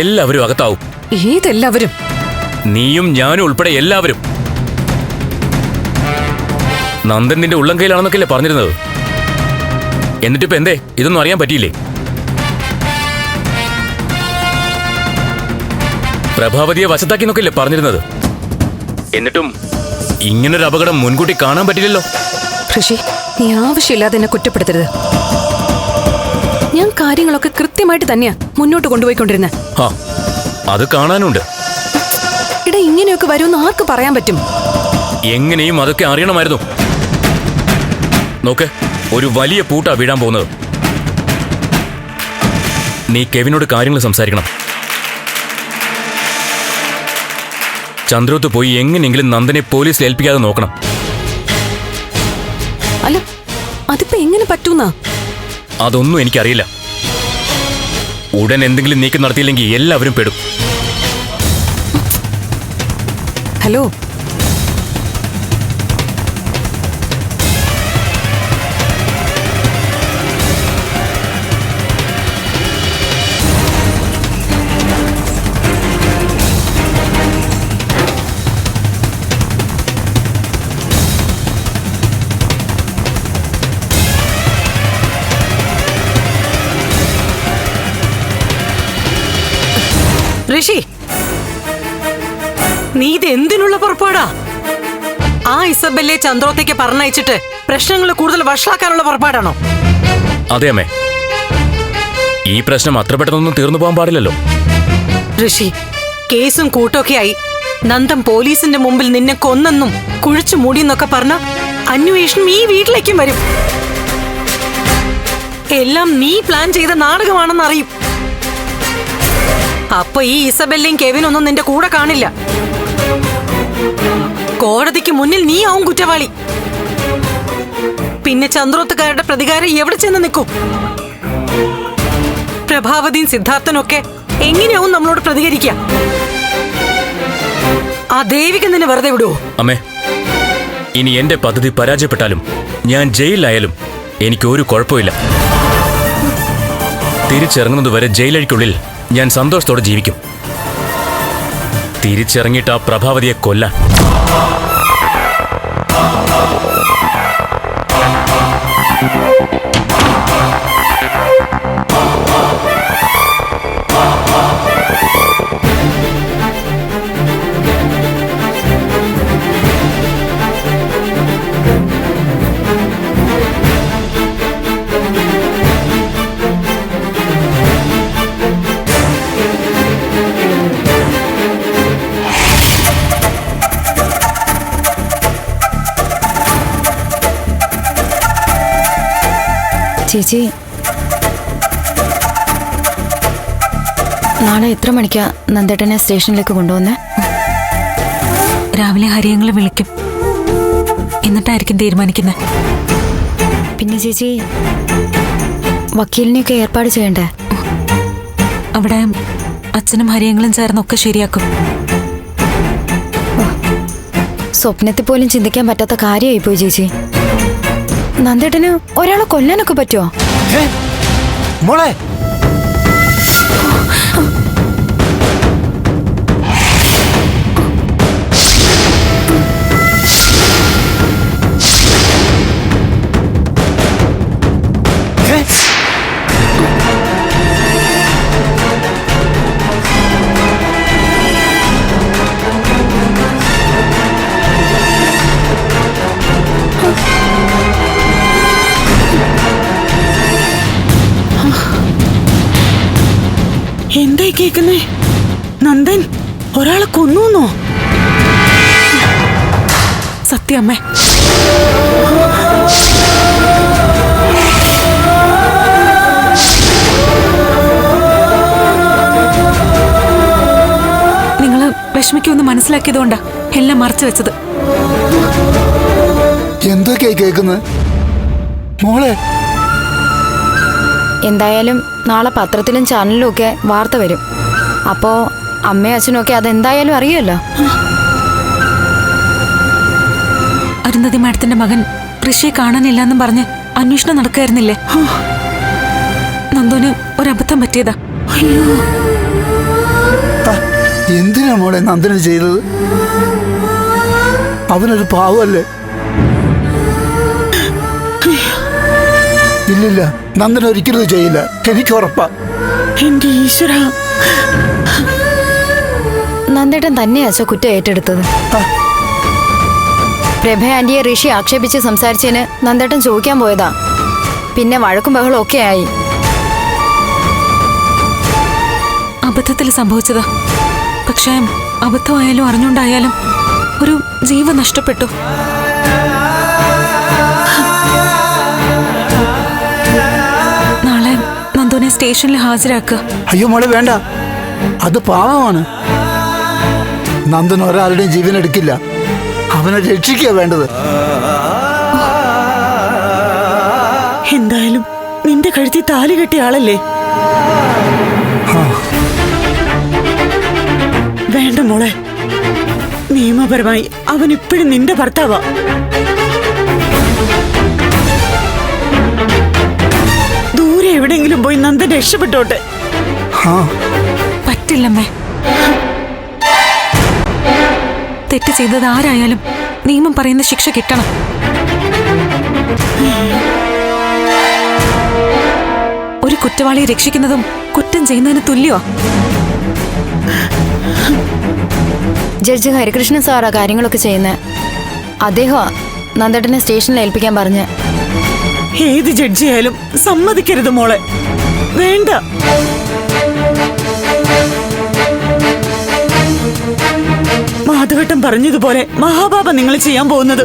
എല്ലാവരും അകത്താവും. ഏതെല്ലാവരും? നീയും ഞാനും ഉൾപ്പെടെ എല്ലാവരും. നന്ദൻ നിന്റെ ഉള്ളം കയ്യിലാണെന്നൊക്കെയല്ലേ പറഞ്ഞിരുന്നത്? എന്നിട്ടിപ്പോ എന്തേ ഇതൊന്നും അറിയാൻ പറ്റിയില്ലേ? പ്രഭാവതിയെ വശത്താക്കിന്നൊക്കെയല്ലേ പറഞ്ഞിരുന്നത്? എന്നിട്ടും ഇങ്ങനൊരു അപകടം മുൻകൂട്ടി കാണാൻ പറ്റില്ലല്ലോ. ഋഷി, നീ ആവശ്യമില്ലാതെ എന്നെ കുറ്റപ്പെടുത്തരുത്. ഞാൻ കാര്യങ്ങളൊക്കെ കൃത്യമായിട്ട് തന്നെയാ മുന്നോട്ട് കൊണ്ടുപോയിക്കൊണ്ടിരുന്നത്. ആ, അത് കാണാനുണ്ട്. ഇട ഇങ്ങനെയൊക്കെ വരുമെന്ന് ആർക്ക് പറയാൻ പറ്റും? എങ്ങനെയും അതൊക്കെ അറിയണമായിരുന്നു. നോക്ക്, ഒരു വലിയ പൂട്ടാ വീഴാൻ പോകുന്നത്. നീ കെവിനോട് കാര്യങ്ങൾ സംസാരിക്കണം. ചന്ദ്രോത്ത് പോയി എങ്ങനെയെങ്കിലും നന്ദനെ പോലീസിൽ ഏൽപ്പിക്കാതെ നോക്കണം. അല്ല, അതിപ്പോ എങ്ങനെ പറ്റൂന്നാ? അതൊന്നും എനിക്കറിയില്ല. ഉടൻ എന്തെങ്കിലും നീക്കം നടത്തിയില്ലെങ്കിൽ എല്ലാവരും പെടും. ഹലോ, ഋഷി, നീ ഇത് എന്തിനുള്ള പുറപ്പാടാ? ആ ഇസബെല്ലെ ചന്ദ്രോത്തേക്ക് പറഞ്ഞയച്ചിട്ട് പ്രശ്നങ്ങൾ കൂടുതൽ വഷളാക്കാനുള്ള പുറപ്പാടാണോ? അതെ അമ്മേ, ഈ പ്രശ്നം അത്ര പെട്ടെന്നൊന്നും തീർന്നു പോകാൻ പാടില്ലല്ലോ. ഋഷി, കേസും കൂട്ടൊക്കെയായി നന്ദൻ പോലീസിന്റെ മുമ്പിൽ നിന്നെ കൊന്നെന്നും കുഴിച്ചു മൂടിയെന്നൊക്കെ പറഞ്ഞ അന്വേഷണം ഈ വീട്ടിലേക്കും വരും. എല്ലാം നീ പ്ലാൻ ചെയ്ത നാടകമാണെന്ന് അറിയും. അപ്പൊ ഈ ഇസബെല്ലയും കെവിനൊന്നും നിന്റെ കൂടെ കാണില്ല. കോടതിക്ക് മുന്നിൽ നീ ആവും കുറ്റവാളി. പിന്നെ ചന്ദ്രോത്തുകാരുടെ പ്രതികാരം എവിടെ ചെന്ന് നിൽക്കും? പ്രഭാവതിയും സിദ്ധാർത്ഥനൊക്കെ എങ്ങനെയാവും നമ്മളോട് പ്രതികരിക്കുക? ആ ദേവിക നിന്നെ വെറുതെ വിടുവോ? അമ്മേ, ഇനി എന്റെ പദ്ധതി പരാജയപ്പെട്ടാലും ഞാൻ ജയിലിലായാലും എനിക്ക് ഒരു കുഴപ്പമില്ല. തിരിച്ചിറങ്ങുന്നതുവരെ ജയിലഴിക്കുള്ളിൽ ഞാൻ സന്തോഷത്തോടെ ജീവിക്കും. തിരിച്ചിറങ്ങിയിട്ട് ആ പ്രഭാവതിയെ കൊല്ലാൻ. ചേച്ചി, നാളെ എത്ര മണിക്കാ നന്ദേട്ടനെ സ്റ്റേഷനിലേക്ക് കൊണ്ടുവന്നേ? രാവിലെ ഹരിയങ്ങളെ വിളിക്കും, എന്നിട്ടായിരിക്കും തീരുമാനിക്കുന്നത്. പിന്നെ ചേച്ചി, വക്കീലിനെയൊക്കെ ഏർപ്പാട് ചെയ്യണ്ടേ? അവിടെ അച്ഛനും ഹരിയങ്ങളും ചേർന്നൊക്കെ ശരിയാക്കും. സ്വപ്നത്തിൽ പോലും ചിന്തിക്കാൻ പറ്റാത്ത കാര്യമായി പോയി ചേച്ചി. നന്ദേട്ടന് ഒരാളെ കൊല്ലാനൊക്കെ പറ്റുമോ? മോളെ, എന്തായി കേക്കുന്നേ? നന്ദൻ ഒരാളെ കൊന്നൂന്നോ? സത്യമേ, നിങ്ങള് വിഷമിക്കൊന്ന് മനസ്സിലാക്കിയതുകൊണ്ടാ എല്ലാം മറച്ചു വെച്ചത്. എന്തൊക്കെയായി കേൾക്കുന്നത് മോളെ? എന്തായാലും നാളെ പത്രത്തിലും ചാനലിലും ഒക്കെ വാർത്ത വരും. അപ്പോ അമ്മയും അച്ഛനും ഒക്കെ അതെന്തായാലും അറിയുമല്ലോ. അരുന്ധതി മാഡത്തിന്റെ മകൻ ഋഷിയെ കാണാനില്ലെന്നും പറഞ്ഞ് അന്വേഷണം നടക്കായിരുന്നില്ലേ? നന്ദുവിന് ഒരബദ്ധം പറ്റിയതാ. അയ്യോ, മോളെ നന്ദന് ചെയ്തത്? അവനൊരു പാവല്ലേ? ഇല്ലില്ല, നന്ദൻ ഒരിക്കലും ഇത് ചെയ്യില്ല, എനിക്ക് ഉറപ്പാ. എന്റെ ഈശ്വര, നന്ദേട്ടൻ തന്നെയാ അച്ഛ കുറ്റം ഏറ്റെടുത്തത്. പ്രഭ ആന്റിയെ ഋഷി ആക്ഷേപിച്ച് സംസാരിച്ചതിന് നന്ദേട്ടൻ ചോദിക്കാൻ പോയതാ. പിന്നെ വഴക്കും ബഹളം ഒക്കെ ആയി. അബദ്ധത്തിൽ സംഭവിച്ചതാ. പക്ഷേ അബദ്ധമായാലും അറിഞ്ഞുകൊണ്ടായാലും ഒരു ജീവൻ നഷ്ടപ്പെട്ടു. നാളെ നന്ദുവിനെ സ്റ്റേഷനിൽ ഹാജരാക്കുക. അയ്യോ മോളെ വേണ്ട, അത് പാവമാണ്. നന്ദൻ ഒരാളുടെയും ജീവൻ എടുക്കില്ല, അവനെ രക്ഷിക്കുക വേണ്ടത്. എന്തായാലും നിന്റെ കഴുത്തി താലി കെട്ടിയ ആളല്ലേ? വേണ്ട മോളെ, നിയമപരമായി അവൻ ഇപ്പോഴും നിന്റെ ഭർത്താവാ. ദൂരെ എവിടെയെങ്കിലും പോയി നന്ദൻ രക്ഷപ്പെട്ടോട്ടെ. പറ്റില്ലമ്മേ. തെറ്റ് ചെയ്തത് ആരായാലും നിയമം പറയുന്ന ശിക്ഷ കിട്ടണം. ഒരു കുറ്റവാളിയെ രക്ഷിക്കുന്നതും കുറ്റം ചെയ്യുന്നതിന് തുല്യമാ. ജഡ്ജി ഹരികൃഷ്ണൻ സാറാ കാര്യങ്ങളൊക്കെ ചെയ്യുന്നത്. അദ്ദേഹമാ നന്ദേട്ടനെ സ്റ്റേഷനിൽ ഏൽപ്പിക്കാൻ പറഞ്ഞ്. ഏത് ജഡ്ജിയായാലും സമ്മതിക്കരുത് മോളെ, വേണ്ട. മാധവട്ടം പറഞ്ഞതുപോലെ മഹാപാപം നിങ്ങൾ ചെയ്യാൻ പോകുന്നത്.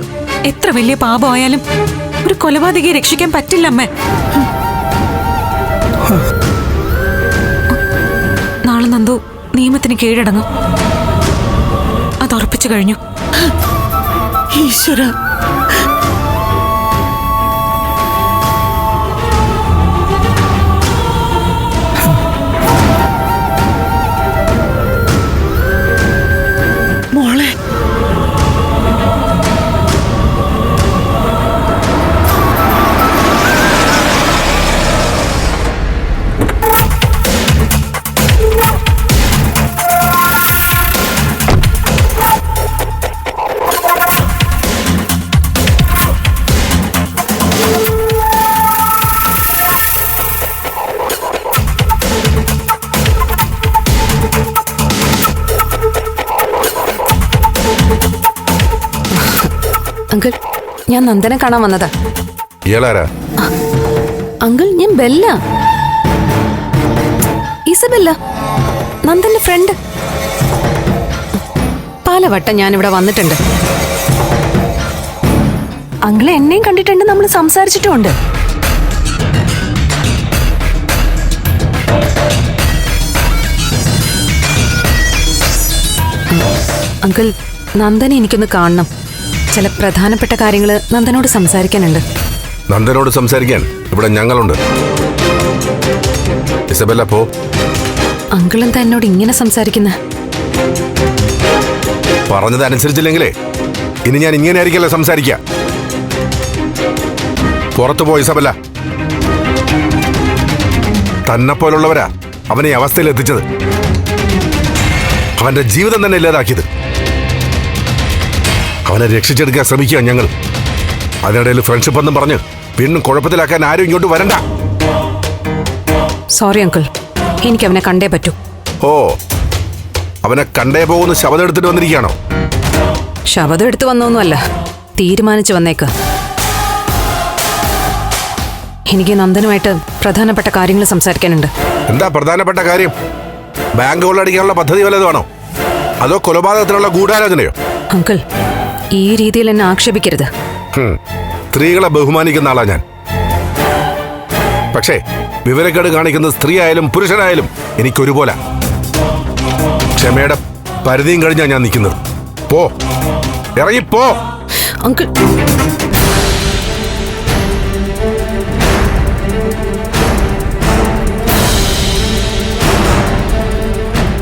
എത്ര വലിയ പാപമായാലും ഒരു കൊലപാതകയെ രക്ഷിക്കാൻ പറ്റില്ലമ്മേ. നാളെ നന്ദു നിയമത്തിന് കീഴടങ്ങും, അത് ഉറപ്പിച്ചു കഴിഞ്ഞു. ഈശ്വര, മോളെ, അങ്കിൾ, ഞാൻ നന്ദനെ കാണാൻ വന്നതാ. ഇയാളാരാ? അങ്കിൾ, ഞാൻ ബെല്ല, ഇസബെല്ല, നന്ദന്റെ ഫ്രണ്ട്. പലവട്ടം ഞാൻ ഇവിടെ വന്നിട്ടുണ്ട്. അങ്കിളെ എന്നെയും കണ്ടിട്ടുണ്ട്, നമ്മൾ സംസാരിച്ചിട്ടുമുണ്ട്. അങ്കിൾ, നന്ദനെ എനിക്കൊന്ന് കാണണം. ചില പ്രധാനപ്പെട്ട കാര്യങ്ങൾ നന്ദനോട് സംസാരിക്കാനുണ്ട്. നന്ദനോട് സംസാരിക്കാൻ ഇവിടെ ഞങ്ങളുണ്ട്. ഇസബെല്ല, പോ. അങ്കിൾ എന്താ എന്നോട് ഇങ്ങനെ സംസാരിക്കുന്ന? പറഞ്ഞത് അനുസരിച്ചില്ലെങ്കിലേ ഇനി ഞാൻ ഇങ്ങനെ ആയിരിക്കല്ലോ സംസാരിക്ക. പുറത്തു പോ ഇസബെല്ല. തന്നെപ്പോലുള്ളവരാ അവനെ ഈ അവസ്ഥയിൽ എത്തിച്ചത്, അവന്റെ ജീവിതം തന്നെ ഇല്ലാതാക്കിയത്. അവനെ രക്ഷിച്ചെടുക്കാൻ ശ്രമിക്കുക ഞങ്ങൾ. അതിനിടയിൽ ഫ്രണ്ട്ഷിപ്പ് എന്നും പറഞ്ഞ് വീണ്ടും കുഴപ്പത്തിലാക്കാൻ ആരും ഇങ്ങോട്ട് വരണ്ട. സോറി അങ്കിൾ, എനിക്ക് അവനെ കണ്ടേ പറ്റൂ. ഓ, അവനെ കണ്ടേ പോകുന്ന ശബ്ദം എടുത്തിട്ട് വന്നിരിക്കുകയാണോ? ശബ്ദം എടുത്തു വന്നൊന്നുമല്ല, തീരുമാനിച്ചു വന്നേക്ക്. എനിക്ക് നന്ദനുമായിട്ട് പ്രധാനപ്പെട്ട കാര്യങ്ങൾ സംസാരിക്കാനുണ്ട്. എന്താ പ്രധാനപ്പെട്ട കാര്യം? ബാങ്ക് കൊള്ളടിക്കാനുള്ള പദ്ധതി വല്ലതുമാണോ? അതോ കൊലപാതകത്തിനുള്ള ഗൂഢാലോചനയോ? അങ്കിൾ, ഈ രീതിയിൽ എന്നെ ആക്ഷേപിക്കരുത്. സ്ത്രീകളെ ബഹുമാനിക്കുന്ന ആളാ ഞാൻ. പക്ഷേ വിവരക്കേട് കാണിക്കുന്നത് സ്ത്രീ ആയാലും പുരുഷനായാലും എനിക്കൊരുപോലെ. ക്ഷമയുടെ പരിധിയും കഴിഞ്ഞാ ഞാൻ നിൽക്കുന്നത്. പോ, ഇറങ്ങിപ്പോ. അങ്കിൾ,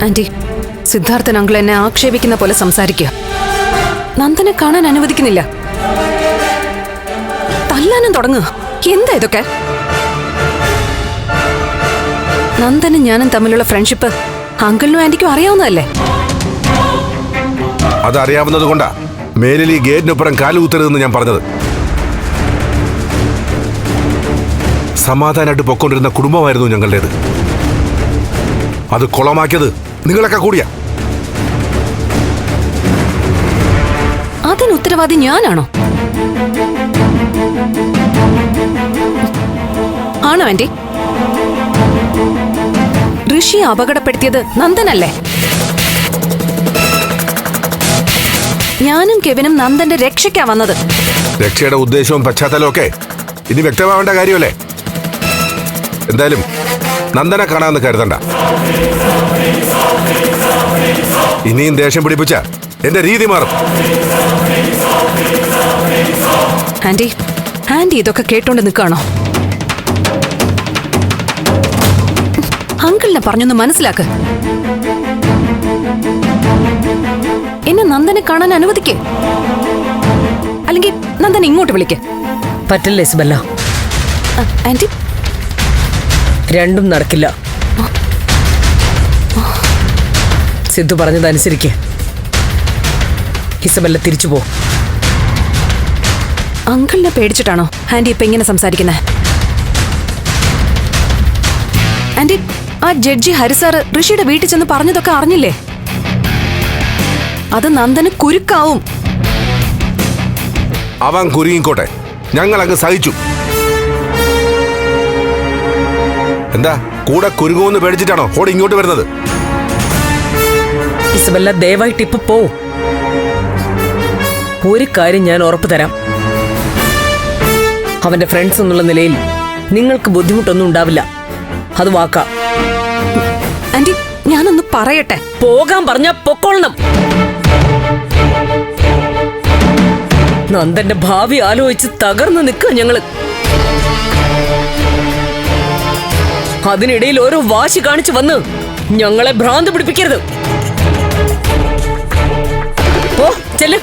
ആന്റി, സിദ്ധാർത്ഥൻ അങ്കിൾ എന്നെ ആക്ഷേപിക്കുന്ന പോലെ സംസാരിക്കുക. നന്ദനെ കാണാൻ അനുവദിക്കുന്നില്ല. തല്ലാനും തുടങ്ങുക. എന്താ ഇതൊക്കെ? നന്ദനും ഞാനും തമ്മിലുള്ള ഫ്രണ്ട്ഷിപ്പ് അങ്കിളിനും ആന്റിക്കും അറിയാവുന്നതല്ലേ? അതറിയാവുന്നത് കൊണ്ടാ മേലിൽ ഈ ഗേറ്റിനൊപ്പുറം കാലുകുത്തരുതെന്ന് ഞാൻ പറഞ്ഞത്. സമാധാനമായിട്ട് പൊക്കൊണ്ടിരുന്ന കുടുംബമായിരുന്നു ഞങ്ങളുടേത്. അത് കുളമാക്കിയത് നിങ്ങളൊക്കെ കൂടിയാ. അതിന് ഉത്തരവാദി ഞാനാണോ? ആണോ ആന്റി? ഋഷിയെ അപകടപ്പെടുത്തിയത് നന്ദനല്ലേ? ഞാനും കെവിനും നന്ദന്റെ രക്ഷയ്ക്കാ വന്നത്. രക്ഷയുടെ ഉദ്ദേശവും പശ്ചാത്തലവും ഒക്കെ ഇനി വ്യക്തമാവേണ്ട കാര്യമല്ലേ? എന്തായാലും നന്ദനെ കാണാമെന്ന് കരുതണ്ട. ഇനിയും ദേഷ്യം പിടിപ്പിച്ച എന്റെ രീതി മാറും. ആന്റി ആന്റി ഇതൊക്കെ കേട്ടോണ്ട് നിൽക്കാണോ? അങ്കിളിനെ പറഞ്ഞൊന്ന് മനസ്സിലാക്ക്. എന്നെ നന്ദനെ കാണാൻ അനുവദിക്കേ, അല്ലെങ്കിൽ നന്ദൻ ഇങ്ങോട്ട് വിളിക്കേ. പറ്റില്ല ഇസബല്ല, ആന്റി. രണ്ടും നടക്കില്ല. സിദ്ധു പറഞ്ഞതനുസരിക്ക് ഇസബല്ല തിരിച്ചു പോ. അങ്കിളിനെ പേടിച്ചിട്ടാണോ ആന്റി ഇപ്പൊ ഇങ്ങനെ സംസാരിക്കുന്നത്? ആന്റി, ആ ജഡ്ജി ഹരിസാറ് ഋഷിയുടെ വീട്ടിൽ ചെന്ന് പറഞ്ഞതൊക്കെ അറിഞ്ഞില്ലേ? അത് നന്ദന് കുരുക്കാവും. അവൻ കുരുങ്ങിക്കോട്ടെ, ഞങ്ങൾ അങ്ങ് സഹിച്ചു. എന്താ കൂടെ കുരുങ്ങുമെന്ന് പേടിച്ചിട്ടാണോ ഓടി ഇങ്ങോട്ട് വരുന്നത്? ഇസബല്ല ദയവായിട്ട് ഇപ്പൊ പോ. ഒരു കാര്യം ഞാൻ ഉറപ്പു തരാം, അവന്റെ ഫ്രണ്ട്സ് എന്നുള്ള നിലയിൽ നിങ്ങൾക്ക് ബുദ്ധിമുട്ടൊന്നും ഉണ്ടാവില്ല. അത് വാക്കാ. ആന്റി, ഞാനൊന്ന് പറയട്ടെ. പോകാൻ പറഞ്ഞാ പൊക്കോളണം. നന്ദന്റെ ഭാവി ആലോചിച്ച് തകർന്നു നിൽക്കുക ഞങ്ങള്. അതിനിടയിൽ ഓരോ വാശി കാണിച്ചു വന്ന് ഞങ്ങളെ ഭ്രാന്ത് പിടിപ്പിക്കരുത്. ഓ ചെല്ല്.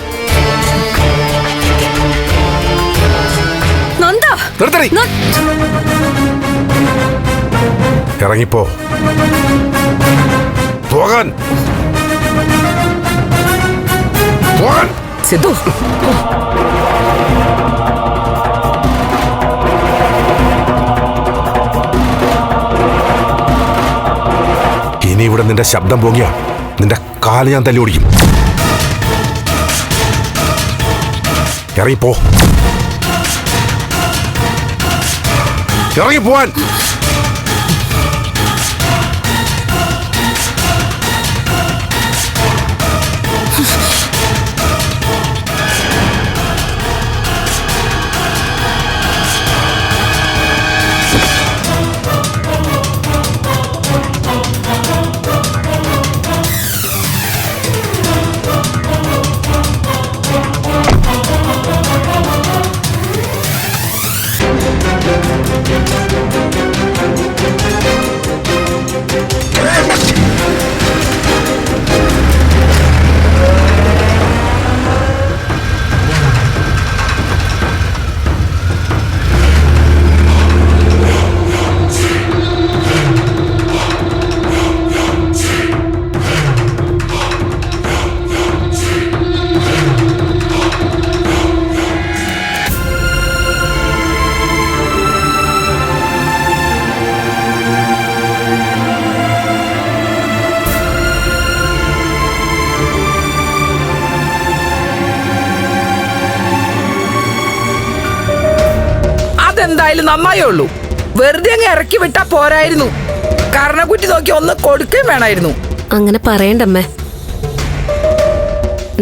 നന്ദ, ഇറങ്ങിപ്പോ. പോകാൻ പോകാൻ. സിദ്ധു, ഇനി ഇവിടെ നിന്റെ ശബ്ദം പോകിയ നിന്റെ കാല് ഞാൻ തല്ലി ഓടിക്കും. ഇറങ്ങിപ്പോ. ഇറങ്ങിപ്പോവാൻ. എന്തായാലും നന്നായേ ഉള്ളൂ. വെറുതെ അങ്ങ് ഇറക്കി വിട്ടാ പോരായിരുന്നു. കർണക്കുറ്റി നോക്കി ഒന്ന് കൊടുക്കുകയും വേണമായിരുന്നു. അങ്ങനെ പറയണ്ടമ്മേ.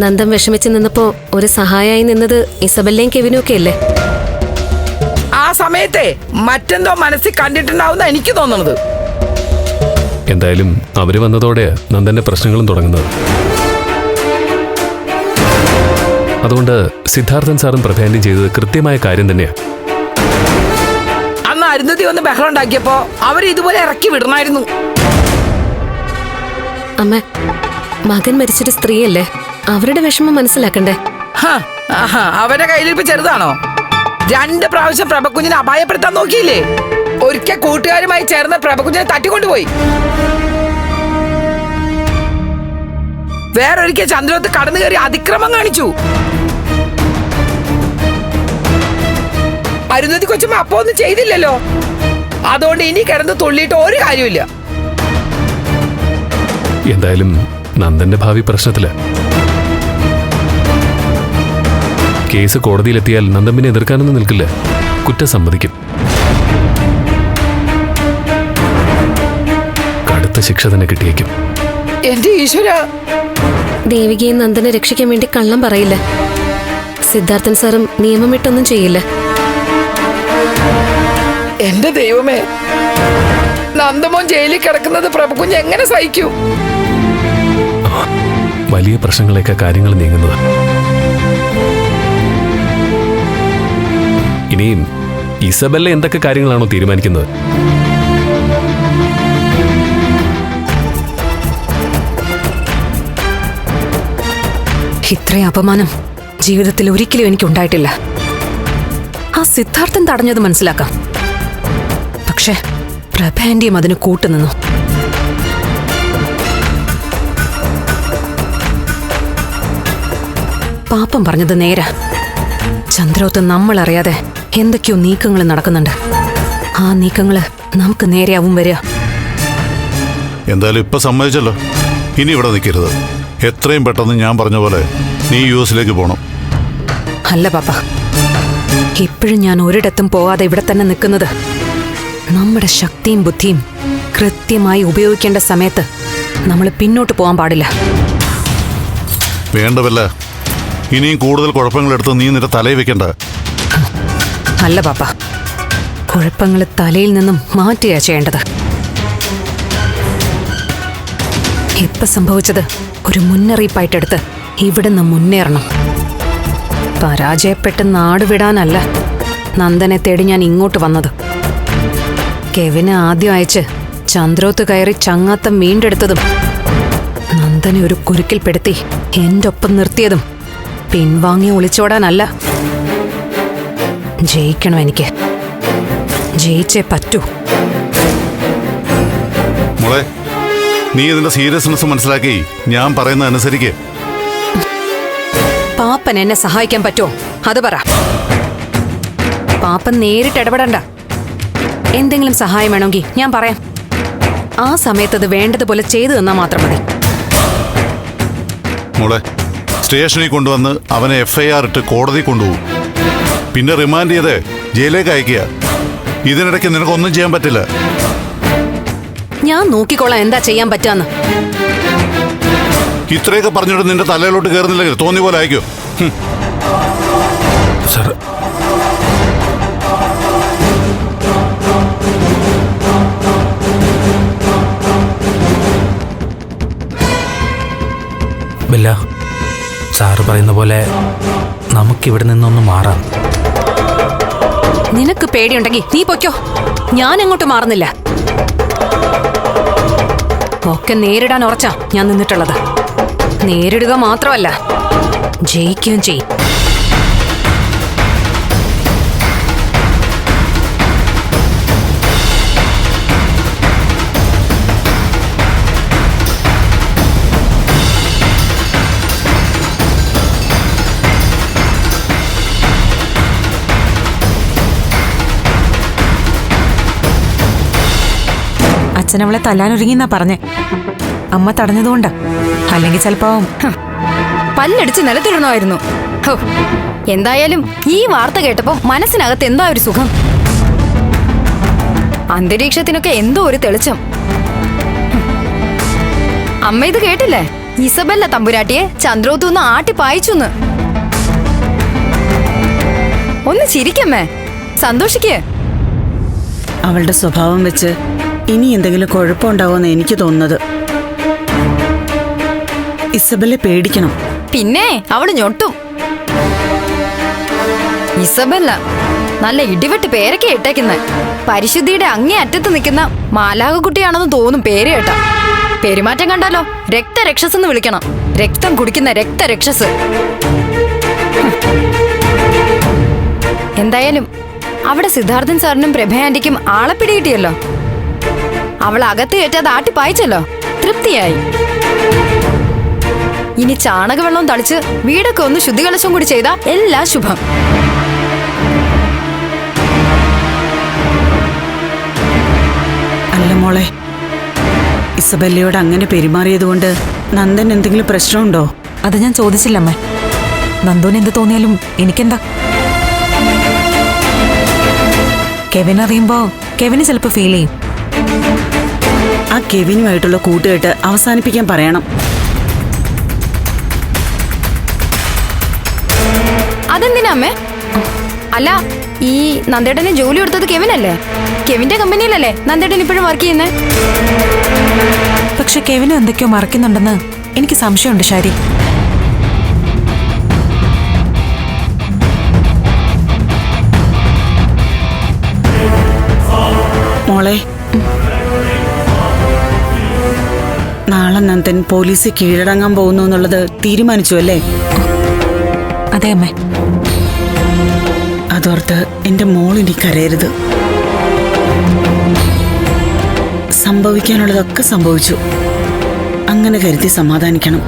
നന്ദൻ വിഷമിച്ച് നിന്നപ്പോ ഒരു സഹായമായി നിന്നത് ഇസബല്ലയും കെവിനും ഒക്കെ അല്ലേ? ആ സമയത്തെ മറ്റെന്തോ മനസ്സിൽ കണ്ടിട്ടുണ്ടാവുന്ന എനിക്ക് തോന്നുന്നത്. എന്തായാലും അവര് വന്നതോടെ നന്ദന്റെ പ്രശ്നങ്ങളും തുടങ്ങുന്നത്. അതുകൊണ്ട് സിദ്ധാർത്ഥൻ സാറും പ്രധാനം ചെയ്തത് കൃത്യമായ കാര്യം തന്നെയാ. അന്ന് അരുന്ധതി ഒന്ന് ബഹളം ഉണ്ടാക്കിയപ്പോ അവര് ഇതുപോലെ ഇറക്കി വിടണമായിരുന്നു. അമ്മ, മകൻ മരിച്ചൊരു സ്ത്രീയല്ലേ, അവരുടെ വിഷമം മനസ്സിലാക്കണ്ടേ? അവരുടെ കയ്യിലിരിപ്പ് ചെറുതാണോ? 2 പ്രാവശ്യം പ്രഭകുഞ്ഞിനെ അപായപ്പെടുത്താൻ നോക്കിയില്ലേ? ഒരിക്കൽ കൂട്ടുകാരുമായി ചേർന്ന് പ്രഭകുഞ്ഞിനെ തട്ടിക്കൊണ്ടുപോയി. വേറൊരിക്കൽ ചന്ദ്രോത്ത് കടന്നു കയറി അതിക്രമം കാണിച്ചു. അരുന്ധതി കൊച്ചമ്മ അപ്പൊ ഒന്നും ചെയ്തില്ലല്ലോ. അതുകൊണ്ട് ഇനി കിടന്ന് തുള്ളിയിട്ട് ഒരു കാര്യമില്ല. എന്തായാലും നന്ദന്റെ ഭാവി പ്രശ്നത്തില്. കേസ് കോടതിയിലെത്തിയാൽ നന്ദൻ പിന്നെ എതിർക്കാനൊന്നും നിൽക്കില്ല, കുറ്റം സമ്മതിക്കും. കടുത്ത ശിക്ഷ തന്നെ കിട്ടിയേക്കും. എന്റെ ഈശ്വര, ദേവികയെ നന്ദനെ രക്ഷിക്കാൻ വേണ്ടി കള്ളം പറയില്ല. സിദ്ധാർത്ഥൻ സാറും നിയമം വിട്ടൊന്നും ചെയ്യില്ല. എന്റെ ദൈവമേ, നന്ദമോൻ ജയിലിൽ കിടക്കുന്നത് പ്രഭുകുഞ്ഞ് എങ്ങനെ സഹിക്കൂ? വലിയ പ്രശ്നങ്ങളേക്കാ കാര്യങ്ങൾ നീങ്ങുന്നത്. ഇനിയും ഇസബെല്ല എന്തൊക്കെ കാര്യങ്ങളാണോ തീരുമാനിക്കുന്നത്? ഇത്രയും അപമാനം ജീവിതത്തിൽ ഒരിക്കലും എനിക്ക് ഉണ്ടായിട്ടില്ല. ആ സിദ്ധാർത്ഥൻ തടഞ്ഞത് മനസ്സിലാക്കാം. പക്ഷെ പ്രഭ ആന്റിയും അതിന് കൂട്ടുനിന്നു. പാപ്പൻ പറഞ്ഞത് നേരാ. ചന്ദ്രോത്ത് നമ്മളറിയാതെ എന്തൊക്കെയോ നീക്കങ്ങൾ നടക്കുന്നുണ്ട്. ആ നീക്കങ്ങള് നമുക്ക് നേരെയാവും വരിക. എന്തായാലും ഇപ്പൊ സമ്മതിച്ചല്ലോ, ഇനി ഇവിടെ നിൽക്കരുത്. എത്രയും പെട്ടെന്ന് ഞാൻ പറഞ്ഞ പോലെ നീ US പോകണം. അല്ല പാപ്പ, ഇപ്പോഴും ഞാൻ ഒരിടത്തും പോവാതെ ഇവിടെ തന്നെ നിൽക്കുന്നത് നമ്മുടെ ശക്തിയും ബുദ്ധിയും കൃത്യമായി ഉപയോഗിക്കേണ്ട സമയത്ത് നമ്മൾ പിന്നോട്ട് പോകാൻ പാടില്ല. വേണ്ടവല്ല, ഇനിയും കൂടുതൽ കുഴപ്പങ്ങളെടുത്ത് നീ നിന്റെ തലയിൽ വെക്കണ്ട. അല്ല പാപ്പ, കുഴപ്പങ്ങൾ തലയിൽ നിന്നും മാറ്റിയാ ചെയ്യേണ്ടത്. ഇപ്പൊ സംഭവിച്ചത് ഒരു മുന്നറിയിപ്പായിട്ടെടുത്ത് ഇവിടുന്ന് മുന്നേറണം. പരാജയപ്പെട്ട് നാടുവിടാനല്ല നന്ദനെ തേടി ഞാൻ ഇങ്ങോട്ട് വന്നത്. കെവിനെ ആദ്യം അയച്ച് ചന്ദ്രോത്ത് കയറി ചങ്ങാത്തം വീണ്ടെടുത്തതും നന്ദനെ ഒരു കുരുക്കിൽപ്പെടുത്തി എന്റെ ഒപ്പം നിർത്തിയതും പിൻവാങ്ങി ഒളിച്ചോടാനല്ല. ജയിക്കണം, എനിക്ക് ജയിച്ചേ പറ്റൂ. മോളെ, നീ ഇതിന്റെ സീരിയസ്നെസ് മനസ്സിലാക്കി ഞാൻ പറയുന്നത് അനുസരിക്ക്. പാപ്പൻ എന്നെ സഹായിക്കാൻ പറ്റുമോ അത് പറ. പാപ്പൻ നേരിട്ട് ഇടപെടണ്ട. എന്തെങ്കിലും സഹായം വേണമെങ്കിൽ ഞാൻ പറയാം. ആ സമയത്ത് അത് വേണ്ടതുപോലെ ചെയ്തു തന്നാൽ മാത്രം മതി. മോളെ, സ്റ്റേഷനിൽ കൊണ്ടുവന്ന് അവനെ FIR ഇട്ട് കോടതി കൊണ്ടുപോകും. പിന്നെ റിമാൻഡ് ചെയ്ത് ജയിലിലേക്ക് അയക്കുക. ഇതിനിടയ്ക്ക് നിനക്കൊന്നും ചെയ്യാൻ പറ്റില്ല. ഞാൻ നോക്കിക്കോളാം എന്താ ചെയ്യാൻ പറ്റാന്ന്. ഇത്രയൊക്കെ പറഞ്ഞിട്ട് നിന്റെ തലയിലോട്ട് കയറുന്നില്ലെങ്കിൽ തോന്നിയ പോലെ അയക്കോ. സാർ, ബെല്ല, സാറ് പറയുന്ന പോലെ നമുക്കിവിടെ നിന്നൊന്ന് മാറാം. നിനക്ക് പേടിയുണ്ടെങ്കിൽ നീ പൊയ്ക്കോ, ഞാൻ അങ്ങോട്ട് മാറുന്നില്ല. ഒക്കെ നേരിടാൻ ഉറച്ചാ ഞാൻ നിന്നിട്ടുള്ളത്. നേരിടുക മാത്രമല്ല, ജയിക്കുകയും ചെയ്യും. അച്ഛനവളെ തല്ലാനൊരുങ്ങിന്നാ പറഞ്ഞേ. അമ്മ തടഞ്ഞതുകൊണ്ടാ. അല്ലെങ്കിൽ ചിലപ്പോ പല്ലടിച്ച് നിലത്തിടണമായിരുന്നു. എന്തായാലും ഈ വാർത്ത കേട്ടപ്പോ മനസ്സിനകത്ത് എന്താ ഒരു സുഖം. അന്തരീക്ഷത്തിനൊക്കെ എന്തോ ഒരു തെളിച്ചം. അമ്മ ഇത് കേട്ടില്ലേ? ഇസബെല്ല തമ്പുരാട്ടിയെ ചന്ദ്രോത്തുനിന്ന് ആട്ടി പായിച്ചുന്ന്. ഒന്ന് ചിരിക്കമ്മേ, സന്തോഷിക്കേ. അവളുടെ സ്വഭാവം വെച്ച് ഇനി എന്തെങ്കിലും കുഴപ്പമുണ്ടാവുമെന്ന് എനിക്ക് തോന്നുന്നത്. ഇസബെല്ലെ പേടിക്കണം. പിന്നെ അവള് ഞൊട്ടും. ഇസബെല്ല നല്ല ഇടിവെട്ട് പേരൊക്കെ ഇട്ടേക്കുന്നെ. പരിശുദ്ധിയുടെ അങ്ങേ അറ്റത്ത് നിൽക്കുന്ന മാലാകക്കുട്ടിയാണെന്ന് തോന്നും പേര് കേട്ടാ. പെരുമാറ്റം കണ്ടാലോ രക്തരക്ഷസ് എന്ന് വിളിക്കണം. രക്തം കുടിക്കുന്ന രക്തരക്ഷസ്. എന്തായാലും അവിടെ സിദ്ധാർത്ഥൻ സാറിനും പ്രഭ ആന്റിക്കും ആളെ പിടികിട്ടിയല്ലോ. അവൾ അകത്ത് കയറ്റാതെ ആട്ടി പായിച്ചല്ലോ. തൃപ്തിയായി. ഇനി ചാണകവെള്ളം തളിച്ച് വീടൊക്കെ ഒന്ന് ശുദ്ധികലശം കൂടി ചെയ്താ എല്ലാം ശുഭം. അല്ല മോളെ, ഇസബല്ലയോട് അങ്ങനെ പെരുമാറിയതുകൊണ്ട് നന്ദൻ എന്തെങ്കിലും പ്രശ്നമുണ്ടോ? അത് ഞാൻ ചോദിച്ചില്ല അമ്മ. നന്ദുവിന് എന്ത് തോന്നിയാലും എനിക്കെന്താ? കെവിൻ അറിയുമ്പോ കെവിന് ചിലപ്പോ ഫീൽ ചെയ്യും. ആ കെവിനുമായിട്ടുള്ള കൂട്ടുകെട്ട് അവസാനിപ്പിക്കാൻ പറയണം. അതെന്തിനാ അമ്മേ? അല്ല, ഈ നന്ദേട്ടന് ജോലി കൊടുത്തത് കെവിനല്ലേ? കെവിന്റെ കമ്പനിയിലല്ലേ നന്ദേട്ടൻ ഇപ്പോഴും വർക്ക് ചെയ്യുന്നേ? പക്ഷെ കെവിനും എന്തൊക്കെയോ മറക്കുന്നുണ്ടെന്ന് എനിക്ക് സംശയമുണ്ട് ശാരി. മോളെ, നാളെ നന്ദൻ പോലീസ് കീഴടങ്ങാൻ പോകുന്നു എന്നുള്ളത് തീരുമാനിച്ചു അല്ലേ? അതെ അമ്മേ. അതോർത്ത് എന്റെ മോളിനി കരയരുത്. സംഭവിക്കാനുള്ളതൊക്കെ സംഭവിച്ചു. അങ്ങനെ കരുതി സമാധാനിക്കണം.